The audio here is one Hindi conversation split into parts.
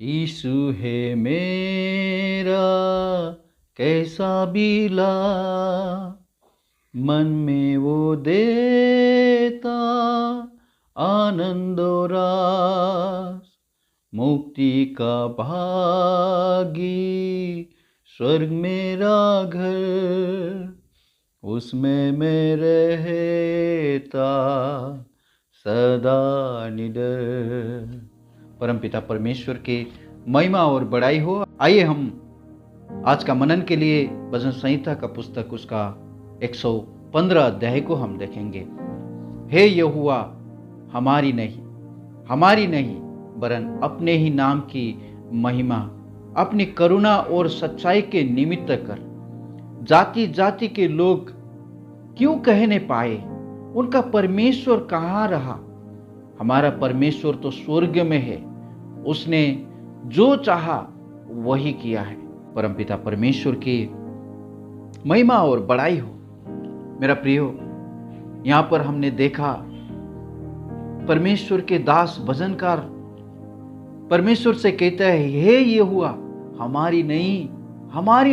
यीशु है मेरा कैसा बिला, मन में वो देता आनंद और रास, मुक्ति का भागी स्वर्ग मेरा घर, उसमें मैं रहता सदा निडर। परमपिता परमेश्वर के महिमा और बड़ाई हो। आइए हम आज का मनन के लिए भजन संहिता का पुस्तक उसका 115 अध्याय को हम देखेंगे। हे यहोवा, हमारी नहीं वरन अपने ही नाम की महिमा अपनी करुणा और सच्चाई के निमित्त कर। जाति जाति के लोग क्यों कहने पाए, उनका परमेश्वर कहाँ रहा। हमारा परमेश्वर तो स्वर्ग में है, उसने जो चाहा वही किया है। परमपिता परमेश्वर की महिमा और बड़ाई हो। मेरा प्रियो, यहाँ पर हमने देखा परमेश्वर के दास भजनकार परमेश्वर से कहता है, हे यहोवा, हमारी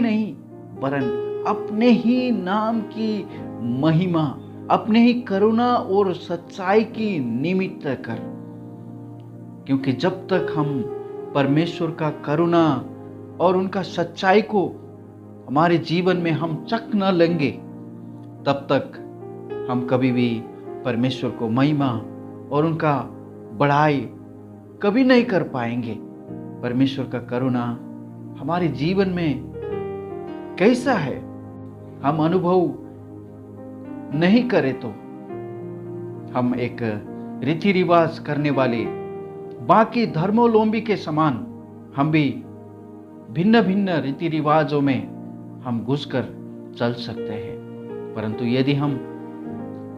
नहीं वरन अपने ही नाम की महिमा अपने ही करुणा और सच्चाई की निमित्त कर। क्योंकि जब तक हम परमेश्वर का करुणा और उनका सच्चाई को हमारे जीवन में हम चख न लेंगे, तब तक हम कभी भी परमेश्वर को महिमा और उनका बड़ाई कभी नहीं कर पाएंगे। परमेश्वर का करुणा हमारे जीवन में कैसा है, हम अनुभव नहीं करें तो हम एक रीति रिवाज करने वाले बाकी धर्मावलंबी के समान हम भी भिन्न भिन्न रीति रिवाजों में हम घुसकर चल सकते हैं। परंतु यदि हम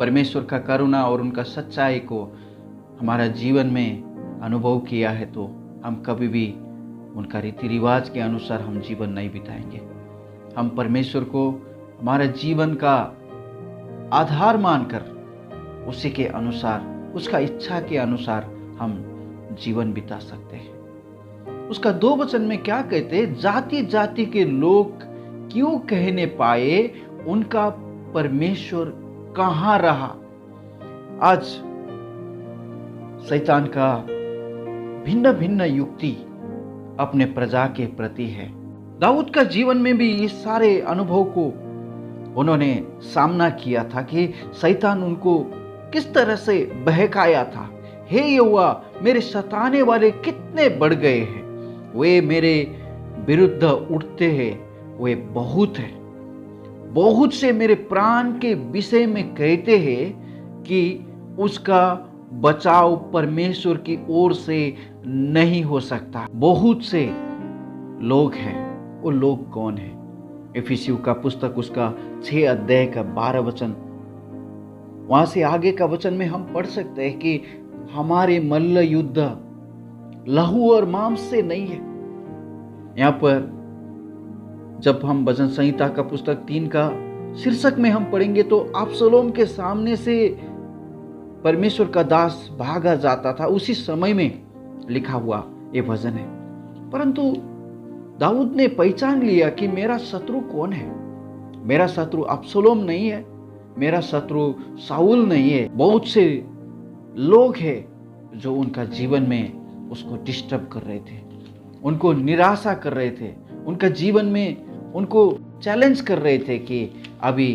परमेश्वर का करुणा और उनका सच्चाई को हमारा जीवन में अनुभव किया है तो हम कभी भी उनका रीति रिवाज के अनुसार हम जीवन नहीं बिताएंगे। हम परमेश्वर को हमारा जीवन का आधार मानकर उसी के अनुसार, उसका इच्छा के अनुसार हम जीवन बिता सकते हैं। उसका 2 वचन में क्या कहते हैं, जाति जाति के लोग क्यों कहने पाए, उनका परमेश्वर कहाँ रहा। आज शैतान का भिन्न भिन्न युक्ति अपने प्रजा के प्रति है। दाऊद का जीवन में भी इस सारे अनुभव को उन्होंने सामना किया था कि शैतान उनको किस तरह से बहकाया था। हे यहोवा, मेरे सताने वाले कितने बढ़ गए हैं, वे मेरे विरुद्ध उठते हैं, वे बहुत से मेरे प्राण के विषय में कहते हैं कि उसका बचाव परमेश्वर की ओर से नहीं हो सकता। बहुत से लोग हैं, वो लोग कौन है? इफिसियों का पुस्तक उसका 6 अध्याय का 12 वचन, वहां से आगे का वचन में हम पढ़ सकते हैं कि हमारे मल्ल युद्ध लहू और मांस से नहीं है। यहाँ पर जब हम भजन संहिता का पुस्तक 3 का शीर्षक में हम पढ़ेंगे तो अबशालोम के सामने से परमेश्वर का दास भागा जाता था, उसी समय में लिखा हुआ ये भजन है। परंतु दाऊद ने पहचान लिया कि मेरा शत्रु कौन है। मेरा शत्रु अबशालोम नहीं है, मेरा शत्रु शाऊल नहीं है। बहुत से लोग हैं जो उनका जीवन में उसको डिस्टर्ब कर रहे थे, उनको निराशा कर रहे थे, उनका जीवन में उनको चैलेंज कर रहे थे कि अभी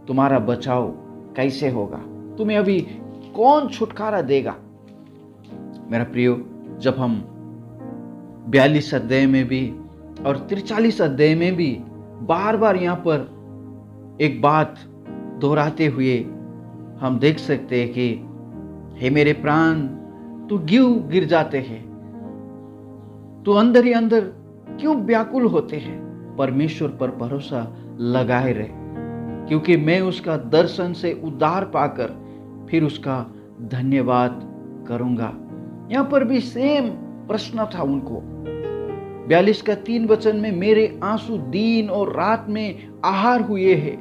तुम्हारा बचाव कैसे होगा, तुम्हें अभी कौन छुटकारा देगा। मेरा प्रियो, जब हम 42 अध्याय में भी और 43 अध्याय में भी बार बार यहाँ पर एक बात दोहराते हुए हम देख सकते हैं कि हे मेरे प्राण, तू क्यों गिर जाते हैं, तू अंदर ही अंदर क्यों व्याकुल होते हैं। परमेश्वर पर भरोसा लगाए रहे, क्योंकि मैं उसका दर्शन से उद्धार पाकर फिर उसका धन्यवाद करूंगा। यहां पर भी सेम प्रश्न था उनको। 42 का 3 वचन में, मेरे आंसू दिन और रात में आहार हुए हैं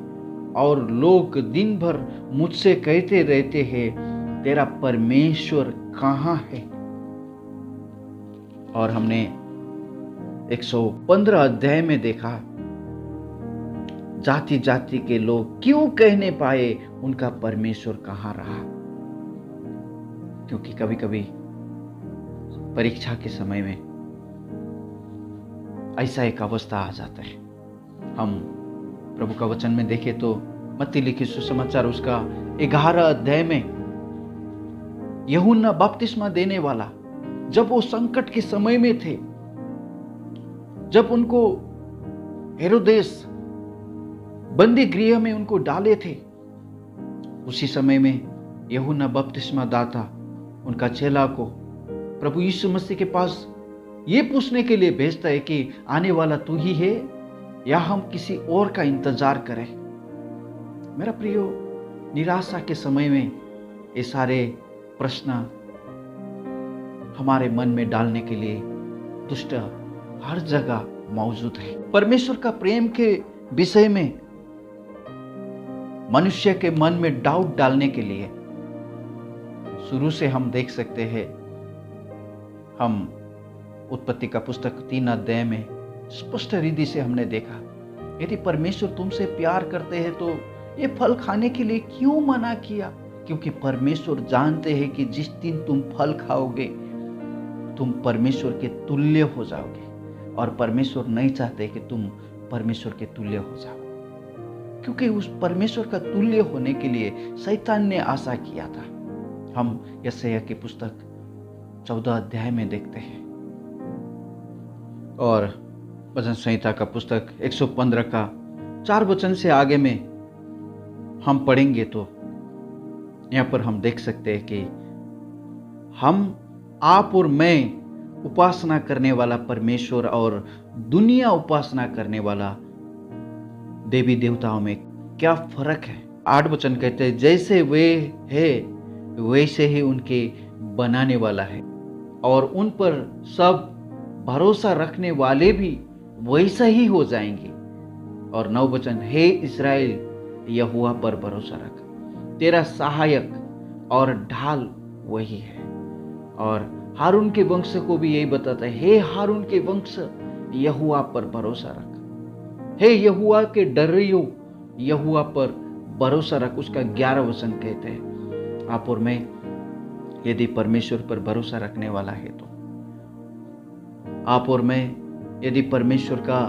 और लोग दिन भर मुझसे कहते रहते हैं, तेरा परमेश्वर कहाँ है। और हमने 115 अध्याय में देखा, जाति जाति के लोग क्यों कहने पाए उनका परमेश्वर कहाँ रहा। क्योंकि कभी कभी परीक्षा के समय में ऐसा एक अवस्था आ जाता है। हम प्रभु का वचन में देखें तो मत्ती लिखित सुसमाचार उसका 11 अध्याय में यूहन्ना बपतिस्मा देने वाला जब वो संकट के समय में थे, जब उनको हेरोदेस बंदी गृह में उनको डाले थे, उसी समय में यूहन्ना बपतिस्मा दाता उनका चेला को प्रभु यीशु मसीह के पास ये पूछने के लिए भेजता है कि आने वाला तू ही है या हम किसी और का इंतजार करें। मेरा प्रियो, निराशा के समय में ये सारे प्रश्न हमारे मन में डालने के लिए दुष्ट हर जगह मौजूद है। परमेश्वर का प्रेम के विषय में मनुष्य के मन में डाउट डालने के लिए शुरू से हम देख सकते हैं। हम उत्पत्ति का पुस्तक 3 अध्याय में स्पष्ट रीति से हमने देखा, यदि परमेश्वर तुमसे प्यार करते हैं तो ये फल खाने के लिए क्यों मना किया। क्योंकि परमेश्वर जानते हैं कि जिस दिन तुम फल खाओगे तुम परमेश्वर के तुल्य हो जाओगे, और परमेश्वर नहीं चाहते कि तुम परमेश्वर के तुल्य हो जाओ। क्योंकि उस परमेश्वर का तुल्य होने के लिए शैतान ने आशा किया था। हम यशायाह की पुस्तक 14 अध्याय में देखते हैं, और भजन संहिता का पुस्तक 115 का 4 वचन से आगे में हम पढ़ेंगे तो यहाँ पर हम देख सकते हैं कि आप और मैं उपासना करने वाला परमेश्वर और दुनिया उपासना करने वाला देवी देवताओं में क्या फर्क है। 8 वचन कहते हैं, जैसे वे है वैसे ही उनके बनाने वाला है, और उन पर सब भरोसा रखने वाले भी वैसा ही हो जाएंगे। और 9 वचन, हे इस्राएल यहोवा पर भरोसा रख, तेरा सहायक और ढाल वही है। और हारून के वंश को भी यही बताता है, हे हारून के वंश यहोवा पर भरोसा रख, हे यहोवा के डरियो यहोवा पर भरोसा रख। उसका 11 वचन कहते हैं, आप और मैं यदि परमेश्वर पर भरोसा रखने वाला है तो आप और मैं यदि परमेश्वर का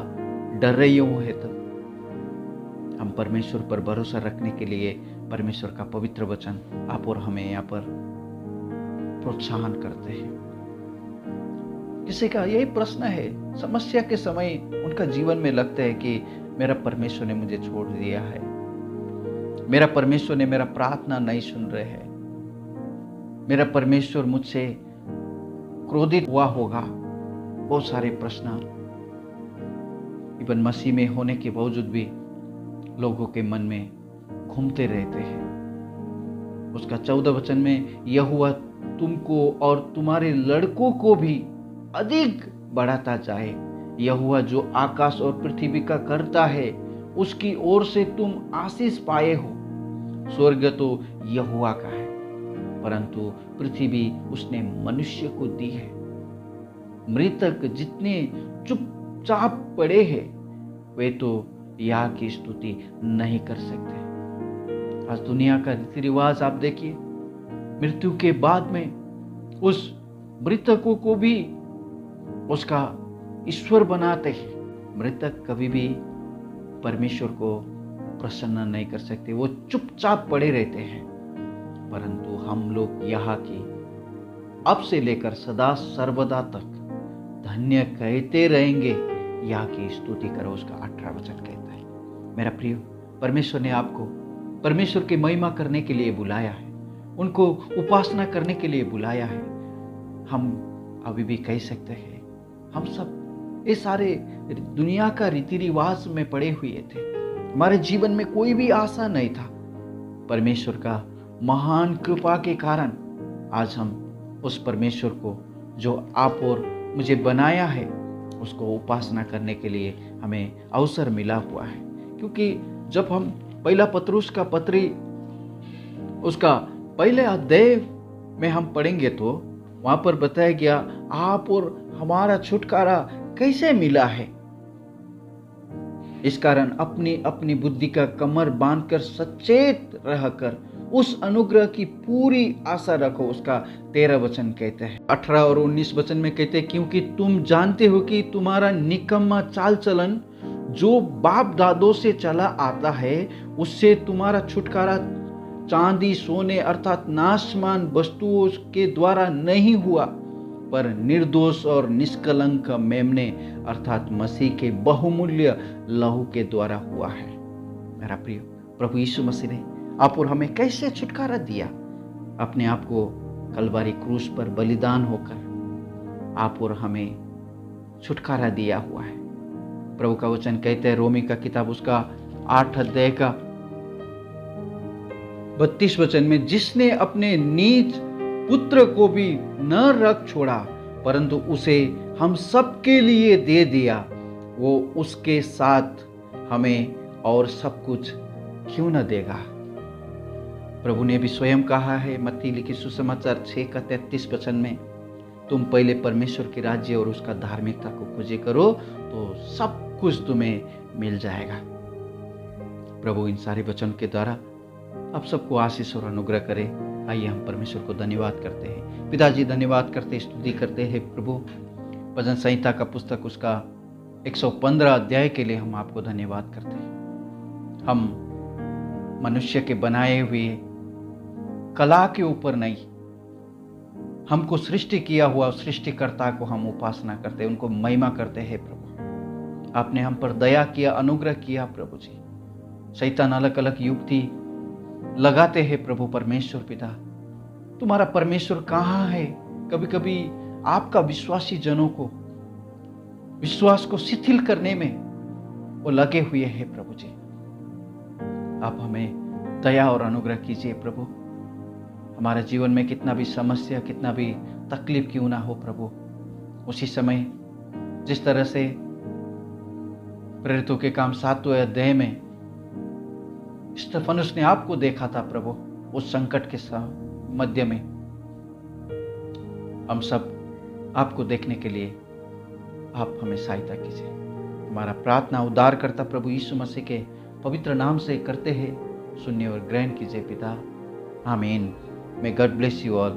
डरियो है तो हम परमेश्वर पर भरोसा रखने के लिए परमेश्वर का पवित्र वचन आप और हमें यहाँ पर प्रोत्साहन करते हैं। किसी का यही प्रश्न है, समस्या के समय उनका जीवन में लगता है कि मेरा परमेश्वर ने मुझे छोड़ दिया है, मेरा परमेश्वर ने मेरा प्रार्थना नहीं सुन रहे हैं, मेरा परमेश्वर मुझसे क्रोधित हुआ होगा। बहुत सारे प्रश्न इबन मसीह में होने के बावजूद भी लोगों के मन में घूमते रहते हैं। उसका 14 वचन में, यहोवा तुमको और तुम्हारे लड़कों को भी अधिक बढ़ाता जाए। यहोवा जो आकाश और पृथ्वी का करता है उसकी ओर से तुम आशीष पाए हो। स्वर्ग तो यहोवा का है परंतु पृथ्वी उसने मनुष्य को दी है। मृतक जितने चुपचाप पड़े हैं वे तो यह की स्तुति नहीं कर सकते। आज दुनिया का रीति रिवाज आप देखिए, मृत्यु के बाद में उस मृतकों को भी उसका ईश्वर बनाते हैं। मृतक कभी भी परमेश्वर को प्रसन्न नहीं कर सकते, वो चुपचाप पड़े रहते हैं। परंतु हम लोग यहाँ की अब से लेकर सदा सर्वदा तक धन्य कहते रहेंगे, यहाँ की स्तुति करो। उसका 18 वचन कहता है। मेरा प्रिय, परमेश्वर ने आपको परमेश्वर की महिमा करने के लिए बुलाया है, उनको उपासना करने के लिए बुलाया है। हम अभी भी कह सकते हैं हम सब ये सारे दुनिया का रीति रिवाज में पड़े हुए थे, हमारे जीवन में कोई भी आशा नहीं था। परमेश्वर का महान कृपा के कारण आज हम उस परमेश्वर को जो आप और मुझे बनाया है उसको उपासना करने के लिए हमें अवसर मिला हुआ है। क्योंकि जब हम पहला पत्रुस का पत्री उसका पहले अध्याय में हम पढ़ेंगे तो वहां पर बताया गया आप और हमारा छुटकारा कैसे मिला है। इस कारण अपनी अपनी बुद्धि का कमर बांधकर सचेत रहकर उस अनुग्रह की पूरी आशा रखो। उसका 13 वचन कहते हैं। 18 और 19 वचन में कहते हैं, क्योंकि तुम जानते हो कि तुम्हारा निकम्मा चाल चलन जो बाप दादों से चला आता है, उससे तुम्हारा छुटकारा चांदी सोने अर्थात नाशमान वस्तुओं के द्वारा नहीं हुआ, पर निर्दोष और निष्कलंक मेमने अर्थात मसीह के बहुमूल्य लहू के द्वारा हुआ है। मेरा प्रिय, प्रभु यीशु मसीह ने आप और हमें कैसे छुटकारा दिया। अपने आप को कलवारी क्रूस पर बलिदान होकर आप और हमें छुटकारा दिया हुआ है। प्रभु का वचन कहते हैं, रोमी का किताब उसका 8 अध्याय का 32 वचन में, जिसने अपने नीच पुत्र को भी न रख छोड़ा परंतु उसे हम सबके लिए दे दिया, वो उसके साथ हमें और सब कुछ क्यों न देगा। प्रभु ने भी स्वयं कहा है मत्ती लिखित सुसमाचार 6 का 33 वचन में, तुम पहले परमेश्वर के राज्य और उसका धार्मिकता को खोजे करो तो सब कुछ तुम्हें मिल जाएगा। प्रभु इन सारे वचन के द्वारा आप सबको आशीष और अनुग्रह करे। आइए हम परमेश्वर को धन्यवाद करते हैं। पिताजी धन्यवाद करते, स्तुति करते हैं प्रभु। भजन संहिता का पुस्तक उसका 115 अध्याय के लिए हम आपको धन्यवाद करते हैं। हम मनुष्य के बनाए हुए कला के ऊपर नहीं, हमको सृष्टि किया हुआ सृष्टिकर्ता को हम उपासना करते हैं, उनको महिमा करते हैं। प्रभु आपने हम पर दया किया, अनुग्रह किया प्रभु जी। शैतान अलग अलग युक्ति लगाते हैं प्रभु परमेश्वर पिता, तुम्हारा परमेश्वर कहाँ है। कभी कभी आपका विश्वासी जनों को विश्वास को शिथिल करने में वो लगे हुए हैं प्रभु जी। आप हमें दया और अनुग्रह कीजिए प्रभु। हमारे जीवन में कितना भी समस्या, कितना भी तकलीफ क्यों ना हो प्रभु, उसी समय जिस तरह से प्रेरितों के काम 7वें अध्याय में स्तिफनुस ने आपको देखा था प्रभु, उस संकट के मध्य में हम सब आपको देखने के लिए आप हमें सहायता कीजिए। हमारा प्रार्थना उद्धार करता प्रभु यीशु मसीह के पवित्र नाम से करते हैं, सुनिए और ग्रहण कीजिए पिता। आमीन। May God bless you all.